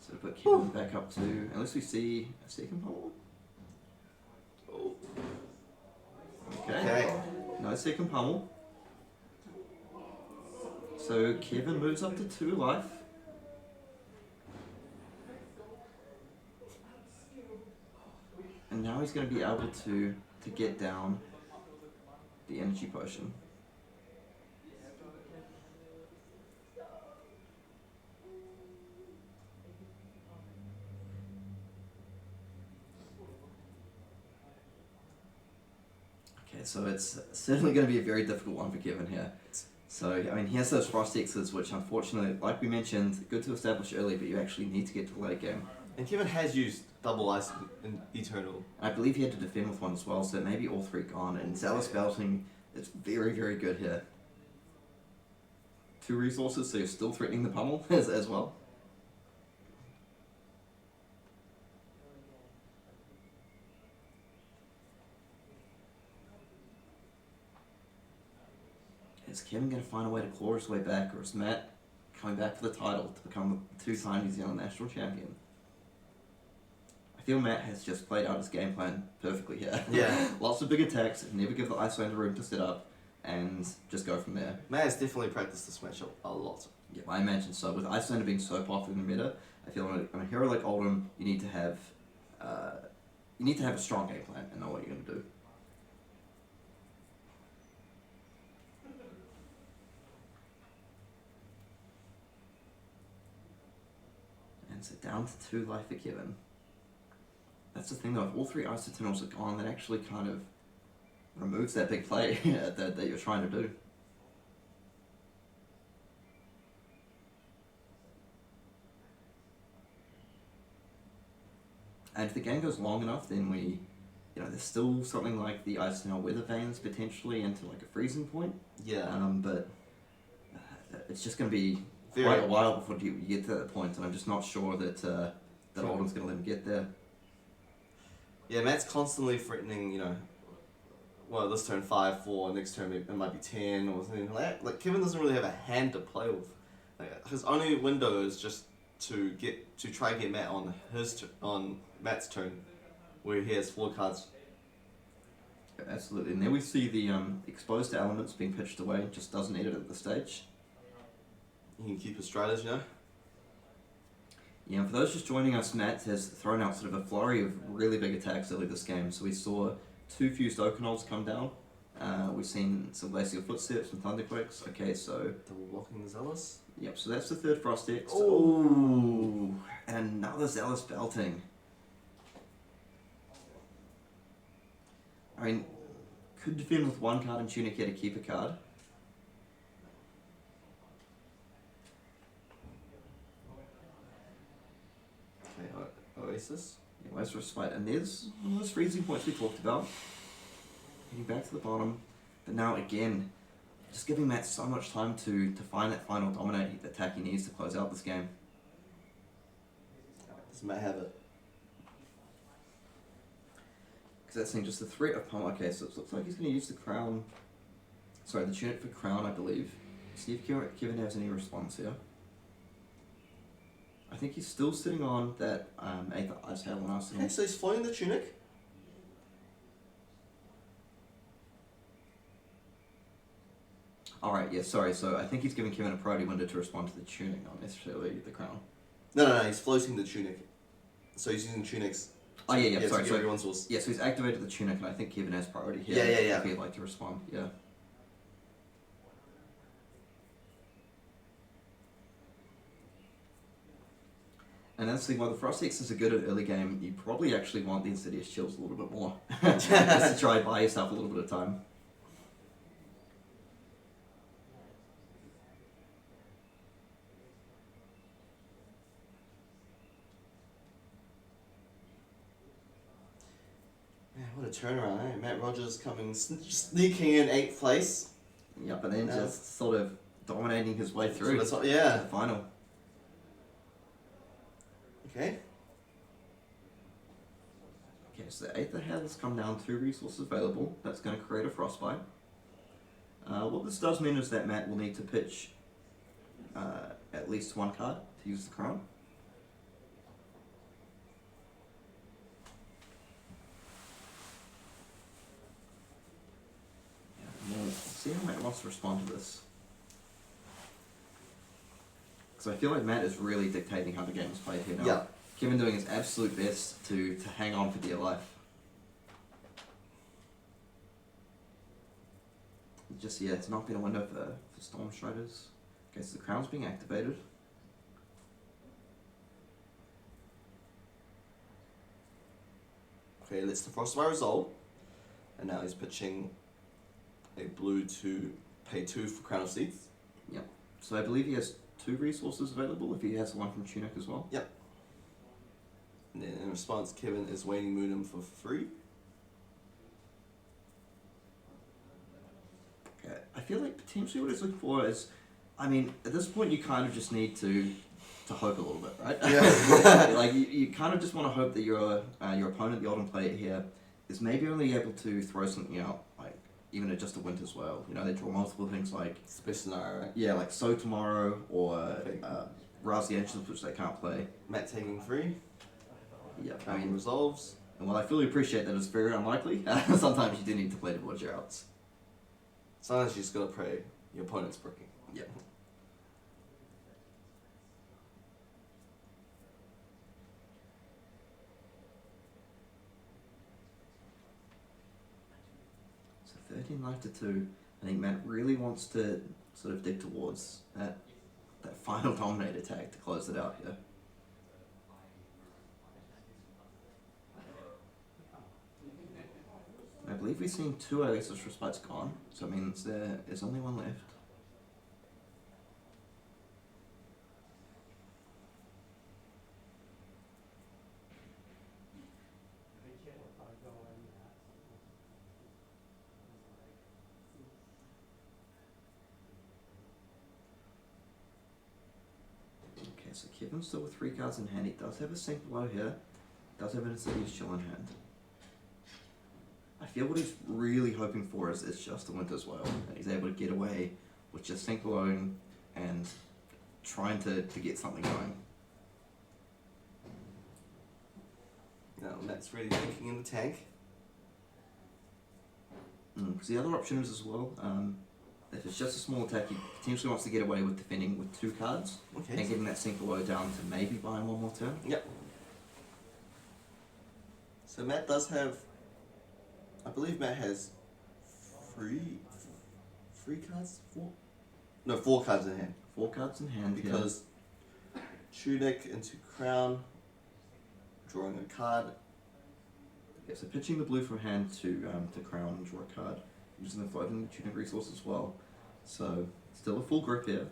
So put Kevin back up to, unless we see a second pummel. Oh. Okay. No second pummel. So Kevin moves up to 2 life. And now he's going to be able to get down the energy potion. Okay, so it's certainly going to be a very difficult one for Kevin here. So, I mean, he has those Frost X's, which unfortunately, like we mentioned, good to establish early, but you actually need to get to the late game. And Kevin has used double ice in Eternal. I believe he had to defend with one as well, so maybe all 3 gone. And Zealous Belting is very, very good here. 2 resources, so you're still threatening the pummel as well. Is Kevin going to find a way to claw his way back, or is Matt coming back for the title to become the 2-time New Zealand national champion? I feel Matt has just played out his game plan perfectly here. Yeah. Lots of big attacks, never give the Iyslander room to set up, and just go from there. Matt has definitely practiced this matchup a lot. Yeah, I imagine so. With Iyslander being so popular in the meta, I feel on a hero like Oldhim, you need to have a strong game plan and know what you're going to do. And so down to 2 life for Kevin. That's the thing though, if all 3 Ice Eternals are gone, that actually kind of removes that big play that you're trying to do. And if the game goes long enough, then there's still something like the Ice Eternal Weather Veins potentially into like a freezing point. Yeah. But it's just going to be quite a while before you get to that point, and I'm just not sure that Oldham's going to let him get there. Yeah, Matt's constantly threatening, well, this turn 5, 4, next turn it might be 10 or something like that. Like, Kevin doesn't really have a hand to play with. Like, his only window is just to try and get Matt on Matt's turn, where he has 4 cards. Absolutely, and then we see the exposed elements being pitched away, just doesn't need it at the stage. You can keep his striders, Yeah, and for those just joining us, Matt has thrown out sort of a flurry of really big attacks early this game. So we saw 2 fused Okanals come down. We've seen some Glacial Footsteps and Thunderquakes. Okay, so... Double blocking the Zealous. Yep, so that's the 3rd Frost X. Oh! And another Zealous Belting. I mean, could defend with 1 card and Tunic here to keep a card. Oasis. Yeah, Oasis Respite. And there's one of those freezing points we talked about. Heading back to the bottom. But now again, just giving Matt so much time to find that final dominate attack he needs to close out this game. Does Matt have it? Because that's saying just the threat of pummel. Okay, so it looks like he's going to use the crown. Sorry, the tunic for crown, I believe. See if Kevin has any response here. I think he's still sitting on that 8th Ice Hail on Arsenal. Okay, so he's floating the tunic. Alright, yeah, sorry. So I think he's giving Kevin a priority window to respond to the tunic, not necessarily the crown. No, he's floating the tunic. So he's using tunics. Oh, yeah, sorry. So everyone's source. Yeah, so he's activated the tunic, and I think Kevin has priority here. Yeah. If he'd like to respond, yeah. And that's the thing, while the Frost Hexes are good at early game, you probably actually want the Insidious Chills a little bit more. Just to try and buy yourself a little bit of time. Man, what a turnaround, eh? Matt Rogers sneaking in 8th place. Yep, and then just sort of dominating his way through to the final. Okay. Okay, so the 8th has come down, 2 resources available. That's going to create a Frostbite. What this does mean is that Matt will need to pitch at least 1 card to use the crown. Yeah, we'll see how Matt wants to respond to this. Because I feel like Matt is really dictating how the game is played here now. Yeah. Kevin doing his absolute best to hang on for dear life. Just, yeah, it's not been a window for Storm Striders. Okay, so the crown's being activated. Okay, let's defrost my resolve. And now he's pitching a blue to pay 2 for Crown of Seeds. Yep. So I believe he has 2 resources available if he has one from Tunic as well. Yep. And then in response, Kevin is Waning Moon him for free. Okay. I feel like potentially what he's looking for is, I mean, at this point you kind of just need to hope a little bit, right? Yeah. Like you kind of just want to hope that your opponent, the Oldhim player here, is maybe only able to throw something out, like even at just a Winter's Well. You know, they draw multiple things like Special scenario, right? yeah, like So Tomorrow or Rouse the Ancients, which they can't play. Matt taking 3. Yeah, I Crown mean, resolves. and while I fully appreciate that it's very unlikely, sometimes you do need to play towards your outs. Sometimes you just gotta pray your opponent's bricking. Yeah. So 13 life to 2. I think Matt really wants to sort of dig towards that final Dominator tag to close it out here. I believe we've seen 2 Oasis Respites gone, so it means there is only 1 left. Okay, so Kevin's still with 3 cards in hand. He does have a Sink Below here. Does have an Insidious Chill in hand. I feel what he's really hoping for is just a Winter's Well, and he's able to get away with just Sink Belowing and trying to get something going. Now Matt's really thinking in the tank. Because the other option is as well, if it's just a small attack, he potentially wants to get away with defending with 2 cards Okay. and getting that Sink Below down to maybe buying 1 more turn. Yep. So Matt does have, I believe Matt has 3 cards? 4? No, 4 cards in hand. 4 cards in hand Because Tunic into Crown, drawing a card. yeah, so pitching the blue from hand to Crown and draw a card, using the floating Tunic resource as well. So still a full grip here.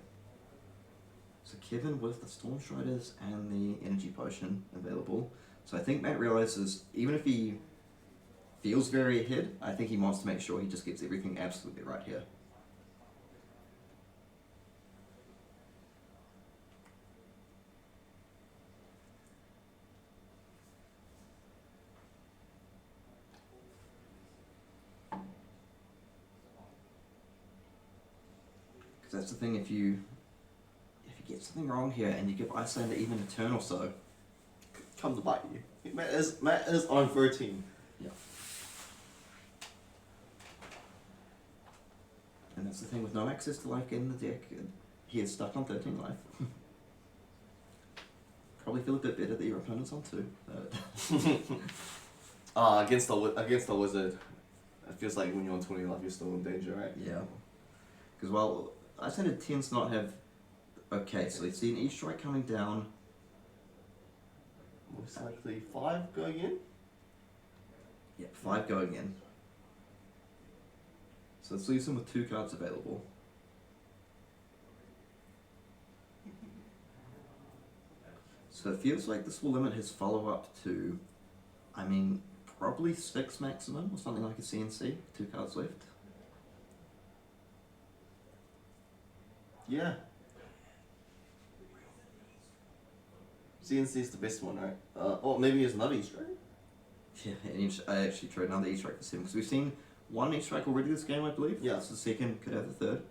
So Kevin with the Storm Striders and the Energy Potion available. So I think Matt realizes even if he feels very ahead, I think he wants to make sure he just gets everything absolutely right here. Because that's the thing, if you get something wrong here and you give Iyslander even a turn or so, Come to bite you. Matt is on 13. yeah. And that's the thing, with no access to life getting the deck, he is stuck on 13 life. Probably feel a bit better that your opponent's on 2. But Against the wizard, it feels like when you're on 20 life, you're still in danger, right? yeah. Because, well, Iyslander tends to not have... Okay, so let's see an E-Strike coming down. Most likely 5 going in. Yep, 5 going in. So let's leave him with 2 cards available. So it feels like this will limit his follow-up to, I mean, probably 6 maximum, or something like a CNC, 2 cards left. Yeah. CNC is the best one, right? Or maybe it's another Easter egg. Yeah, and I actually tried another E-Strike for 7, because we've seen 1 E-Strike already this game, I believe. Yeah. This is the 2nd, could have the 3rd.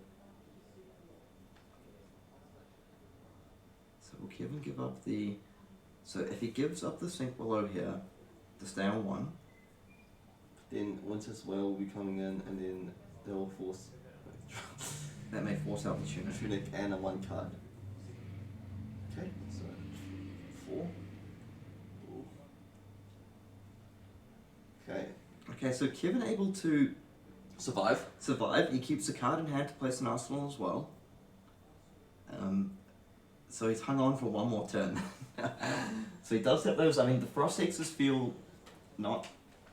So will Kevin give up the... So if he gives up the Sink Below here, to stay on 1, Then Winter's Well will be coming in, and then they will force that may force out the Tunic. Tunic and a 1 card. Okay, so 4. Ooh. Okay. Okay, so Kevin able to Survive. survive. He keeps a card in hand to place an arsenal as well. So he's hung on for one more turn. So he does have those. I mean, the Frost Hexes feel not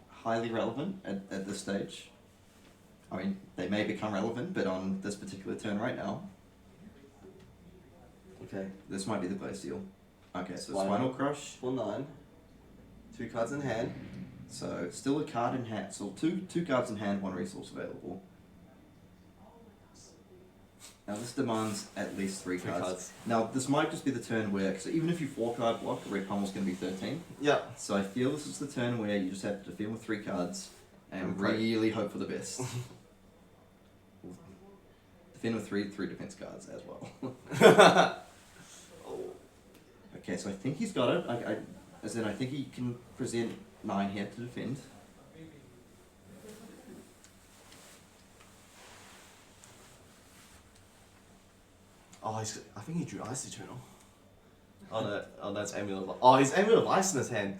highly relevant at this stage. I mean, they may become relevant, but on this particular turn right now, Okay. this might be the Glacial. Okay, so Spinal. Spinal Crush. For 9. 2 cards in hand. So still a card in hand. So two cards in hand, one resource available. Now this demands at least 3 3 cards. cards. Now this might just be the turn where, so even if you 4-card block, the red pummel's going to be 13. Yeah. So I feel this is the turn where you just have to defend with 3 cards and And pray. really hope for the best. Defend with three defense cards as well. Okay, so I think he's got it. I think he can present 9 here to defend. Oh, I think he drew Ice Eternal. Oh no, that's Amulet of... Oh, he's Amulet of Ice in his hand.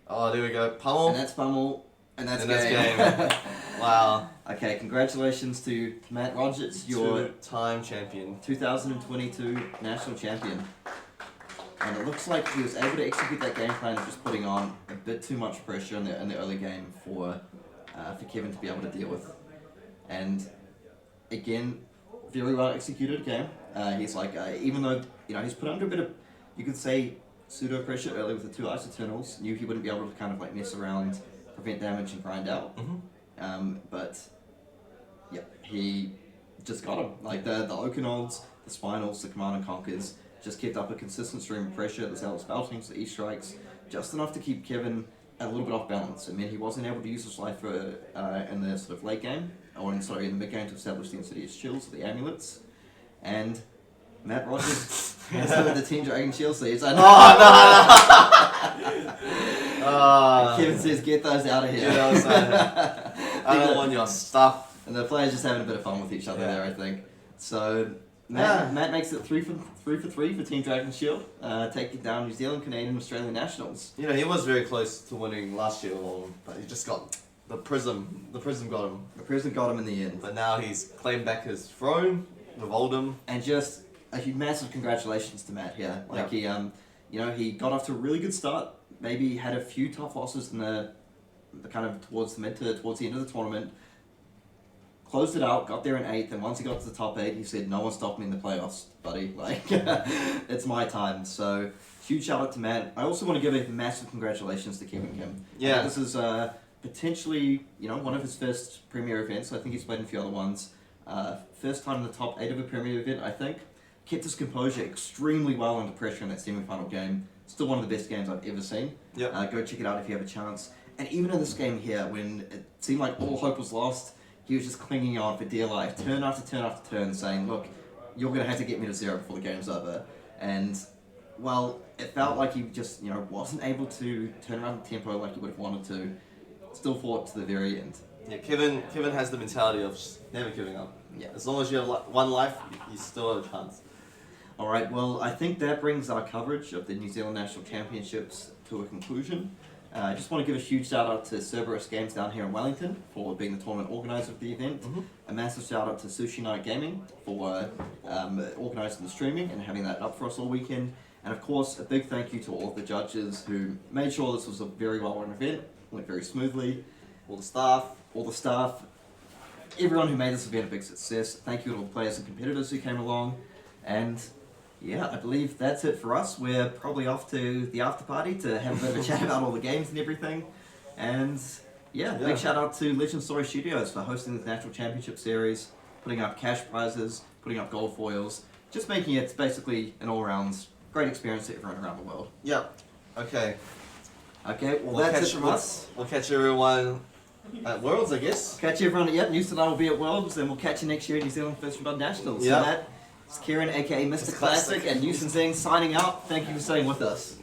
Oh, there we go. Pummel. And that's Pummel. And that's And game. that's Wow. Okay, congratulations to Matt Rogers, your 2-time champion. 2022 national champion. And it looks like he was able to execute that game plan of just putting on a bit too much pressure in the early game for Kevin to be able to deal with. And again, very well executed game. He's like, even though he's put under a bit of, you could say, pseudo pressure early with the 2 Ice Eternals, knew he wouldn't be able to kind of like mess around, prevent damage, and grind out. But yeah, he just got him. Like the Okanolds, the Spinals, the Command and Conquers just kept up a consistent stream of pressure. The Zealous Beltings, the E-Strikes, just enough to keep Kevin a little bit off balance. It meant he wasn't able to use his life in the sort of late game, or in the mid game to establish the Insidious Shields, the Amulets. And Matt Rogers has the Team Dragon Shield Sleeves. Kevin says, get those out of here. I don't want your stuff. And the players just having a bit of fun with each other there, I think. So Yeah. Matt makes it 3 for 3 for Team Dragon Shield, taking down New Zealand, Canadian, Australian nationals. He was very close to winning last year, but he just got the prism. The prism got him. The President got him in the end. But now he's claimed back his throne with Oldhim. And just a massive congratulations to Matt here. Like he got off to a really good start. Maybe had a few tough losses in the kind of towards the end of the tournament. Closed it out, got there in 8th, and once he got to the top 8, he said, "No one stopped me in the playoffs, buddy. Like, it's my time." So, huge shout out to Matt. I also want to give a massive congratulations to Kevin Kim. Yeah. This is potentially, one of his first Premier events. I think he's played in a few other ones. First time in the top 8 of a Premier event, I think. Kept his composure extremely well under pressure in that semi-final game. Still one of the best games I've ever seen. Yep. Go check it out if you have a chance. And even in this game here, when it seemed like all hope was lost, he was just clinging on for dear life, turn after turn after turn, saying, "Look, you're going to have to get me to 0 before the game's over." And, well, it felt like he just, wasn't able to turn around the tempo like he would have wanted to. Still fought to the very end. Yeah, Kevin has the mentality of just never giving up. Yeah. As long as you have one life, you still have a chance. Alright, well, I think that brings our coverage of the New Zealand National Championships to a conclusion. I just want to give a huge shout out to Cerberus Games down here in Wellington for being the tournament organiser of the event. A massive shout out to Sushi Night Gaming for organising the streaming and having that up for us all weekend. And of course, a big thank you to all of the judges who made sure this was a very well run event, went very smoothly. All the staff, everyone who made this event a big success. Thank you to all the players and competitors who came along. And yeah, I believe that's it for us. We're probably off to the after party to have a bit of a chat about all the games and everything. And yeah, big shout out to Legend Story Studios for hosting this National Championship Series, putting up cash prizes, putting up gold foils, just making it basically an all-round great experience for everyone around the world. Yep. Okay. Okay, well that's it from us. We'll catch everyone at Worlds, I guess. Catch everyone at New Zealand will be at Worlds, and we'll catch you next year at New Zealand First Blood Nationals. Yep. So that is Kieran, aka Mr. Classic, and Newson Zing signing out. Thank you for staying with us.